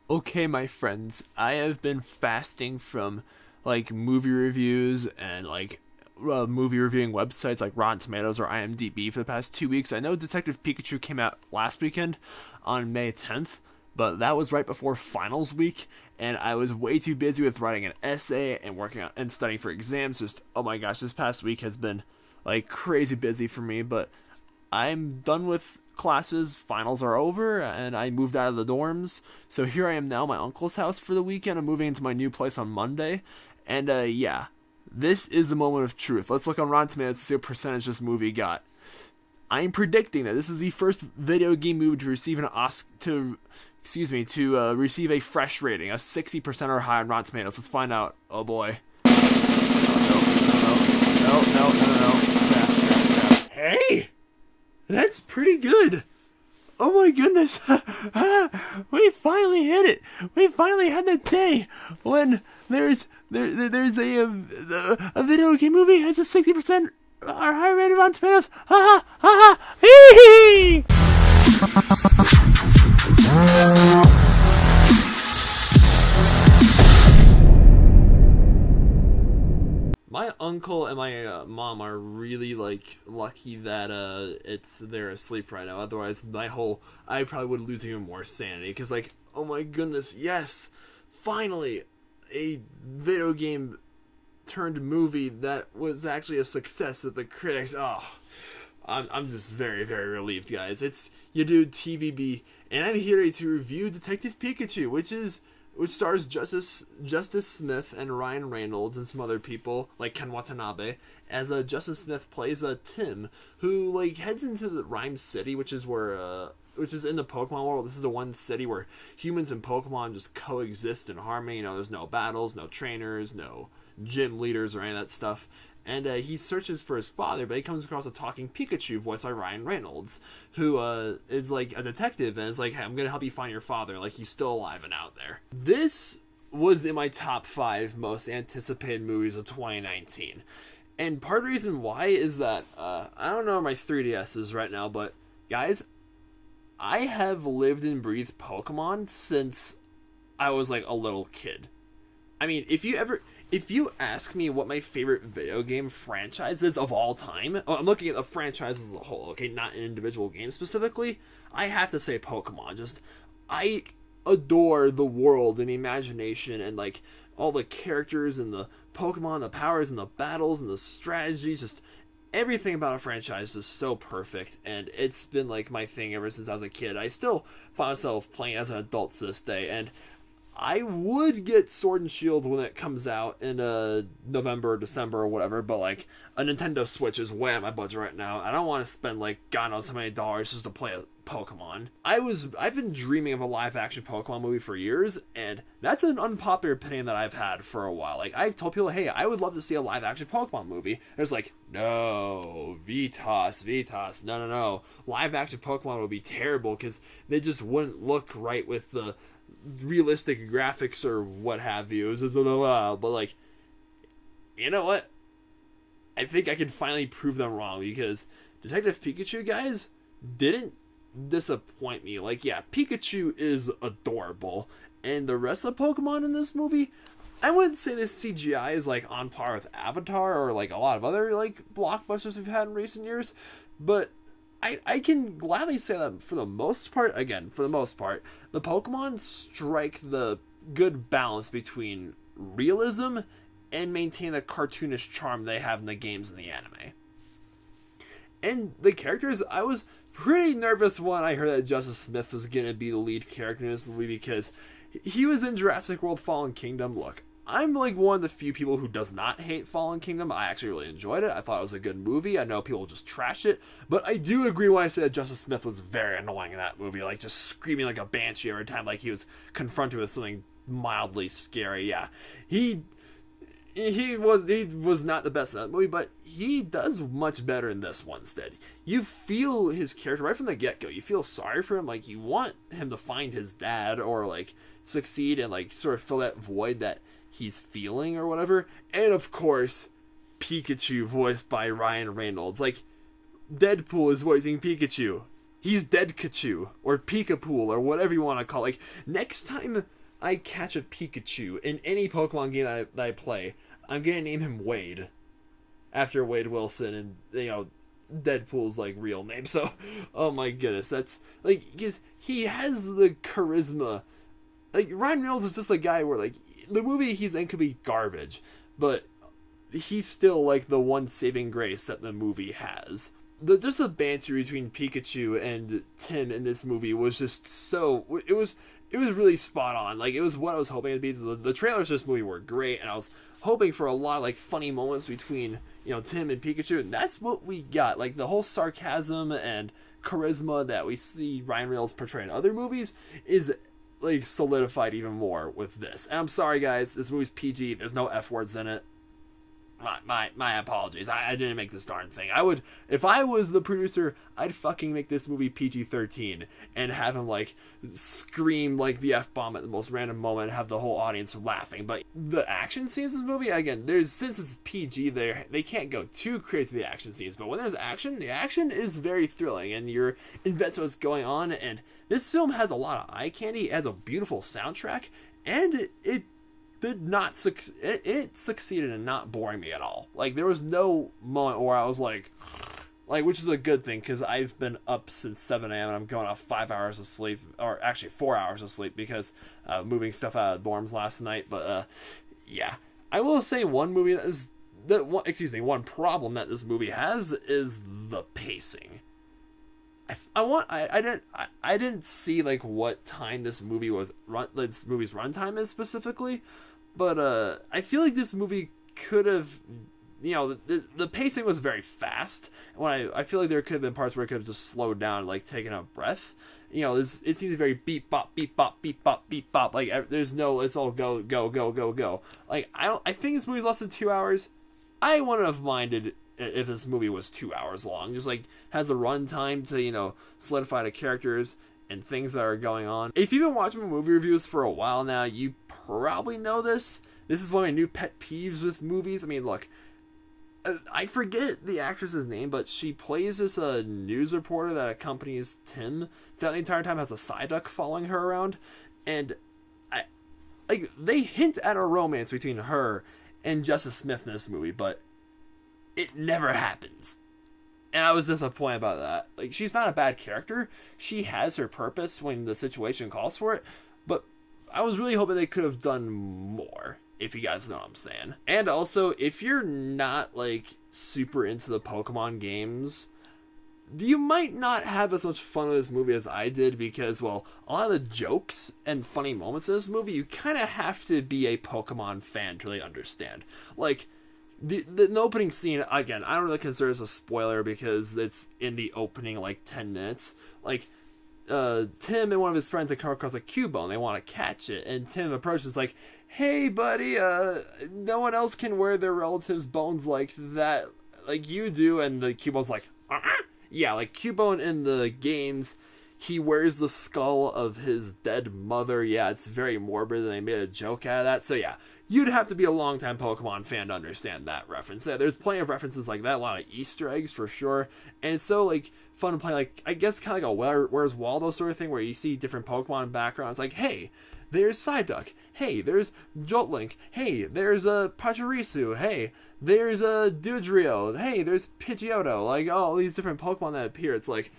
Okay, my friends, I have been fasting from movie reviews and movie reviewing websites like Rotten Tomatoes or IMDb for the past 2 weeks. I know Detective Pikachu came out last weekend on May 10th, but that was right before finals week, and I was way too busy with writing an essay and working on and studying for exams. Just oh my gosh, this past week has been like crazy busy for me, but I'm done with classes, finals are over, and I moved out of the dorms. So here I am now at my uncle's house for the weekend. I'm moving into my new place on Monday. And yeah, this is the moment of truth. Let's look on Rotten Tomatoes to see what percentage this movie got. I'm predicting that this is the first video game movie to receive an Oscar to receive a fresh rating, a 60% or higher on Rotten Tomatoes. Let's find out. Oh boy. No. Crap. Hey! That's pretty good. Oh my goodness. We finally hit it. We finally had that day when there's a video game movie has a 60% or higher rated on Tomatoes. Ha ha ha ha. Hee hee. My uncle and my mom are really lucky that they're asleep right now. Otherwise, I probably would lose even more sanity. Because oh my goodness, yes, finally, a video game turned movie that was actually a success with the critics. Oh, I'm just very, very relieved, guys. It's your dude TVB, and I'm here to review Detective Pikachu, which stars Justice Smith and Ryan Reynolds and some other people like Ken Watanabe. As Justice Smith plays Tim, who heads into the Rhyme City, which is in the Pokemon world. This is the one city where humans and Pokemon just coexist in harmony. There's no battles, no trainers, no gym leaders or any of that stuff. And he searches for his father, but he comes across a talking Pikachu voiced by Ryan Reynolds, who is a detective and is hey, I'm gonna help you find your father. He's still alive and out there. This was in my top 5 most anticipated movies of 2019. And part of the reason why is that, I don't know where my 3DS is right now, but guys, I have lived and breathed Pokemon since I was a little kid. I mean, if you ask me what my favorite video game franchise is of all time, I'm looking at the franchise as a whole, okay, not an individual game specifically, I have to say Pokemon. I adore the world and the imagination and all the characters and the Pokemon, the powers and the battles and the strategies, just everything about a franchise is so perfect, and it's been my thing ever since I was a kid. I still find myself playing as an adult to this day, and I would get Sword and Shield when it comes out in November or December or whatever, but a Nintendo Switch is way at my budget right now. I don't want to spend God knows how many dollars just to play a Pokemon. I've been dreaming of a live action Pokemon movie for years, and that's an unpopular opinion that I've had for a while. I've told people, hey, I would love to see a live action Pokemon movie. There's no, Vitas, no. Live action Pokemon would be terrible because they just wouldn't look right with the realistic graphics or what have you. But you know what? I think I can finally prove them wrong, because Detective Pikachu, guys, didn't disappoint me. Yeah, Pikachu is adorable, and the rest of Pokemon in this movie, I wouldn't say this CGI is on par with Avatar or a lot of other blockbusters we've had in recent years, but I can gladly say that for the most part, the Pokemon strike the good balance between realism and maintain the cartoonish charm they have in the games and the anime. And the characters, I was pretty nervous when I heard that Justice Smith was going to be the lead character in this movie, because he was in Jurassic World Fallen Kingdom. Look, I'm one of the few people who does not hate Fallen Kingdom. I actually really enjoyed it. I thought it was a good movie. I know people just trash it, but I do agree when I say that Justice Smith was very annoying in that movie, just screaming like a banshee every time he was confronted with something mildly scary. Yeah, he was not the best in that movie, but he does much better in this one instead. You feel his character right from the get-go. You feel sorry for him. You want him to find his dad or succeed and sort of fill that void that he's feeling or whatever. And of course, Pikachu voiced by Ryan Reynolds. Deadpool is voicing Pikachu. He's Dead Pikachu or Pikapool or whatever you want to call it. Like, next time I catch a Pikachu in any Pokemon game that I play, I'm gonna name him Wade after Wade Wilson, and Deadpool's like real name. So, oh my goodness, that's like, because he has the charisma. Like, Ryan Reynolds is just a guy where, like, the movie he's in could be garbage, but he's still like the one saving grace that the movie has. Just the banter between Pikachu and Tim in this movie was just so, it was really spot on. Like, it was what I was hoping it'd be. The trailers for this movie were great, and I was hoping for a lot of like funny moments between Tim and Pikachu, and that's what we got. Like, the whole sarcasm and charisma that we see Ryan Reynolds portray in other movies is like solidified even more with this. And I'm sorry guys, this movie's PG. There's no F words in it. My apologies. I didn't make this darn thing. I would, if I was the producer, I'd fucking make this movie PG-13 and have him like scream like the F-bomb at the most random moment and have the whole audience laughing. But the action scenes in this movie, again, since it's PG, they can't go too crazy with the action scenes. But when there's action, the action is very thrilling and you're invested in what's going on. And this film has a lot of eye candy. It has a beautiful soundtrack, and it did not it succeeded in not boring me at all. Like, there was no moment where I was like, which is a good thing, because I've been up since 7 a.m. and I'm going off 5 hours of sleep, or actually 4 hours of sleep, because moving stuff out of dorms last night. But yeah, I will say one one problem that this movie has is the pacing. I didn't see like what time this movie was this movie's runtime is specifically, but I feel like this movie could have, the pacing was very fast. When I feel like there could have been parts where it could have just slowed down, like taken a breath. It seems very beep bop beep bop beep bop beep bop. Like, there's no, it's all go go go go go. Like, I think this movie's less than 2 hours. I wouldn't have minded if this movie was 2 hours long. Just like has a runtime to solidify the characters and things that are going on. If you've been watching my movie reviews for a while now, you probably know this. This is one of my new pet peeves with movies. I mean, look, I forget the actress's name, but she plays this news reporter that accompanies Tim throughout the entire time, has a Psyduck following her around, and they hint at a romance between her and Justice Smith in this movie, but it never happens. And I was disappointed about that. Like, she's not a bad character. She has her purpose when the situation calls for it. But I was really hoping they could have done more, if you guys know what I'm saying. And also, if you're not, like, super into the Pokemon games, you might not have as much fun with this movie as I did, because, well, a lot of the jokes and funny moments in this movie, you kind of have to be a Pokemon fan to really understand. Like, the opening scene, again, I don't really consider this a spoiler because it's in the opening, like, 10 minutes. Like, Tim and one of his friends had come across a Cubone. They want to catch it. And Tim approaches like, hey, buddy, no one else can wear their relative's bones like that, like you do. And the Cubone's like, yeah, like Cubone in the games, he wears the skull of his dead mother. Yeah, it's very morbid, and they made a joke out of that. So yeah, you'd have to be a longtime Pokemon fan to understand that reference. Yeah, there's plenty of references like that, a lot of Easter eggs for sure. And it's so like fun to play, like, I guess kind of like a Where's Waldo sort of thing, where you see different Pokemon backgrounds. Like, hey, there's Psyduck. Hey, there's Joltlink. Hey, there's a Pachirisu. Hey, there's a Dugtrio. Hey, there's Pidgeotto. Like, all these different Pokemon that appear. It's like,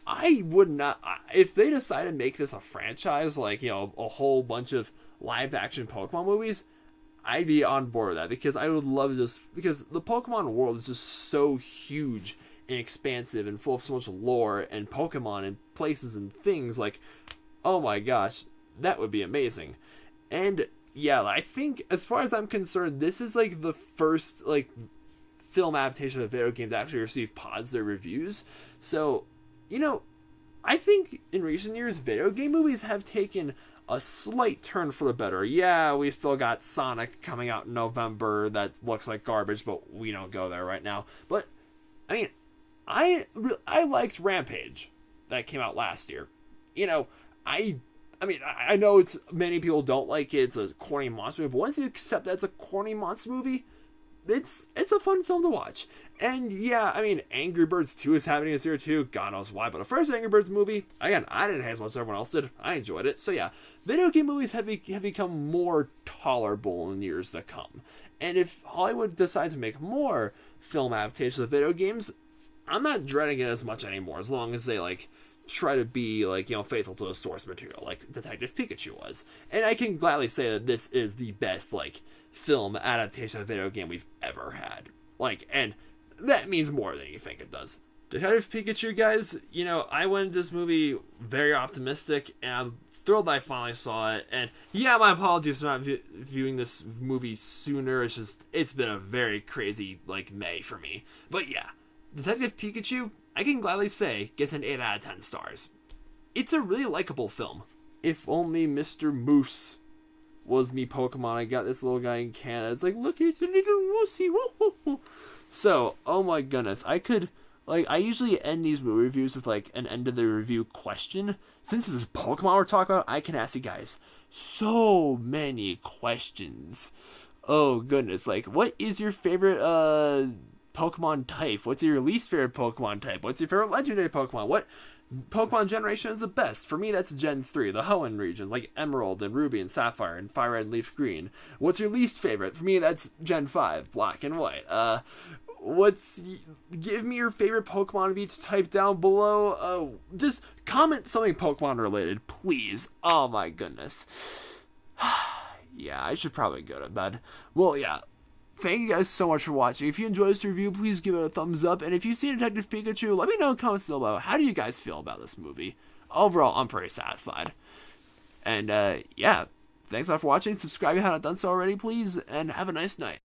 I would not, if they decide to make this a franchise, like, a whole bunch of live action Pokemon movies, I'd be on board with that, because I would love this, because the Pokemon world is just so huge and expansive and full of so much lore and Pokemon and places and things. Like, oh my gosh, that would be amazing. And yeah, I think as far as I'm concerned, this is like the first like film adaptation of a video game to actually receive positive reviews. So, I think in recent years, video game movies have taken a slight turn for the better. Yeah, we still got Sonic coming out in November that looks like garbage, but we don't go there right now. But, I mean, I liked Rampage that came out last year. I mean, I know many people don't like it. It's a corny monster movie, but once you accept that it's a corny monster movie, it's a fun film to watch. And yeah, I mean, Angry Birds 2 is happening this year too. God knows why. But the first Angry Birds movie, again, I didn't hate as much as everyone else did. I enjoyed it. So yeah, video game movies have become more tolerable in years to come. And if Hollywood decides to make more film adaptations of video games, I'm not dreading it as much anymore, as long as they like try to be like, you know, faithful to the source material, like Detective Pikachu was. And I can gladly say that this is the best like film adaptation of a video game we've ever had. Like, and that means more than you think it does. Detective Pikachu, guys, you know, I went into this movie very optimistic, and I'm thrilled I finally saw it. And yeah, my apologies for not viewing this movie sooner. It's just, it's been a very crazy like May for me. But yeah, Detective Pikachu, I can gladly say, gets an 8 out of 10 stars. It's a really likable film. If only Mr. Moose was me Pokemon. I got this little guy in Canada. It's like, look, it's a little moosey. Woo-hoo-hoo. So, oh my goodness. I usually end these movie reviews with like an end of the review question. Since this is Pokemon we're talking about, I can ask you guys so many questions. Oh goodness. Like, what is your favorite, Pokemon type? What's your least favorite Pokemon type? What's your favorite legendary Pokemon? What Pokemon generation is the best? For me, that's Gen 3, the Hoenn regions, like Emerald and Ruby and Sapphire and Fire Red and Leaf Green. What's your least favorite? For me, that's Gen 5, Black and White. Give me your favorite Pokemon of each type down below. Just comment something Pokemon related, please. Oh my goodness. Yeah, I should probably go to bed. Well, yeah. Thank you guys so much for watching. If you enjoyed this review, please give it a thumbs up. And if you've seen Detective Pikachu, let me know in the comments below. How do you guys feel about this movie? Overall, I'm pretty satisfied. And, yeah. Thanks a lot for watching. Subscribe if you haven't done so already, please. And have a nice night.